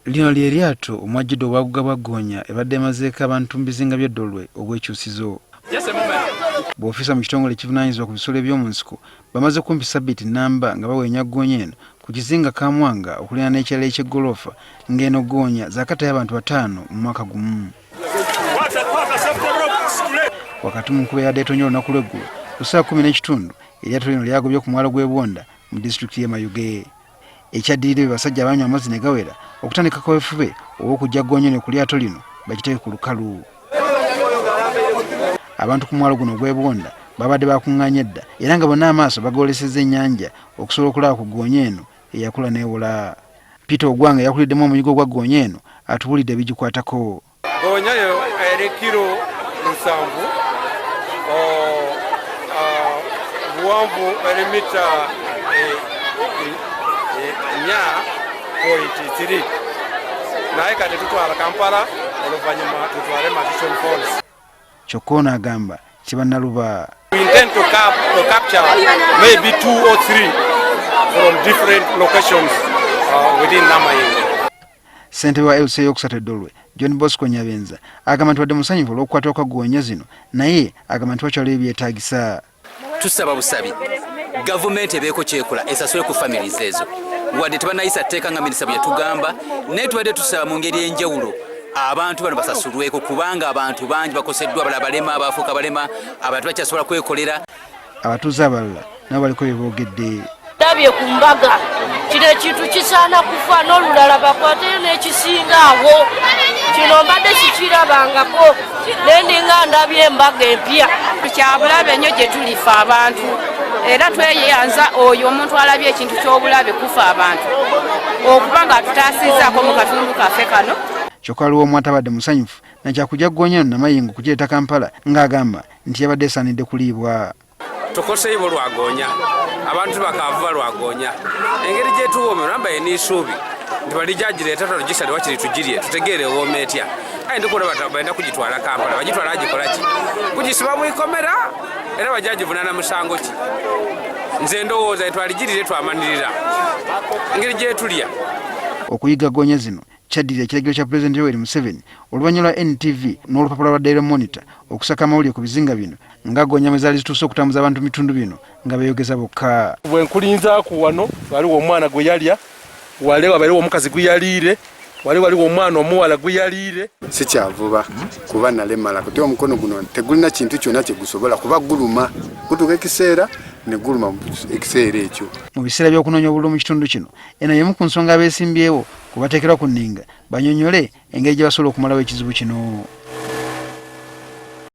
Lino lyeryato omwajjidde obwaguga bwa Goonya ebadde emazeeko abantu mu bizinga bya Dolwe obwekyusizo. B'ofisa mu kitongole ekivunaanyizibwa ku bisolo eby'omu nsiko bamaze kumpi ssabiti namba nga baweenya Goonya eno ku kizinga Kamwanga okuliraana n'ekirala eky'eggoloofa ng'eno Goonya zaakatayo abantu 5 mu mwaka gumu. Wakati mu nkuba eyadde etonnya olunaku lw'eggulo ku ssaawa 10:30 eryato lino lyagobye ku mwalo gw'e Bwonda mu disitulikiti y'e Mayuge. Ekyaddirira basajja abanywa amazzi ne gawera okutandika kaweefube ow'okujja Goonya eno ku lyato lino bakiteeke ku lukalu. Abantu ku mwalo guno gw'e Bwonda babadde bakuŋŋaanye edda era nga bonna amaaso bagoolesezza ennyanja okusobola okulaba ku Goonya eno eyakula n'ewola. Peter Ogwanga yakuliddemu omuyigo gwa Goonya eno atubulidde ebigikwatako. Goonya yo eri kilo 7, buwanvu eri mita 4.3 naye kati tutwala Kampala oluvanyuma tutwale Madition Falls. Kyokka ono agamba kibannaluba. We intend to capture maybe 2 or 3 from different locations within Namayingo. Ssentebe wa LC y'okusatu Dolwe John Bosco Nyabenza agamba nti wadde musanyufu olw'okukwata kwa Goonya zino naye agamba nti wakyaliwo ebyetaagisa. Tusaba busabi gavumenti ebeeko kyekola esasule ku families ezo wadde tebanayisa tteeka nga minisita bwe yatugamba naye tubadde tusaba mu ngeri y'enjawulo abantu bano basasulweko kubanga abantu bangi bakoseddwa balema abafuuka balema abantu bakyasobola kwekolera. Abatuuze abalala nabo baliko bye boogedde. Ndabye ku mbaga kino ekintu kisaana kufa n'olulala bakwateyo n'ekisinga awo kino mbadde sikirabangako nendinga ndabye embaga empya. Kyabulabe nnyo gye tulifa abantu era tweyanza oyo omuntu alabye ekintu ky'obulabe kufa abantu okuba nga tutaasizaako mu katundu kaffe kano. Kyokka waliwo omwata abadde musanyufu nakyakujja Goonya eno Namayingo kugireeta Kampala ng'agamba nti yabadde esaanidde kuliibwa. Tukoseeyo lwa Goonya abantu bakaavuba lwa Goonya engeri gyetuwoomera namba y'eniisuubi nti balijagireeta tologisa tewakiri tugirye tutegeere wooma etya aye ndikuona balina kugitwala Kampala bagitwala agikola ki kugisiba mu ikomera era bajagivunaana musango ki nze ndowooza twaligirire twamanirira engeri gyetulya. Okuyiga Goonya zino kyaddirira ekiragiro kya Pulezidenti Yoweri Museveni oluvanyuma lwa NTV n'olupapula lwa Daily Monitor okusaka amawulire ku bizinga bino nga Goonya mwe zaali zituuse okutambuza abantu mu bitundu bino nga beeyogeza bokka. Bwe nkulinzaaku wano waliwo omwana gwe yalya wale waliwo omukazi gwe yaliire waliwo omwana omuwala gwe yaliire. Sikyavuba kuba nalemala kuti omukono guno tegulina kintu kyonna kye gusobola kuba guluma gutuuka ekiseera ne guluma ekiseera ekyo. Mu biseera by'okunoonya obululu mu kitundu kino eno y'emu ku nsonga abeesimbyewo kubateekera ku nninga banyonyole engeri gye basobola okumalawo ekizibu kino.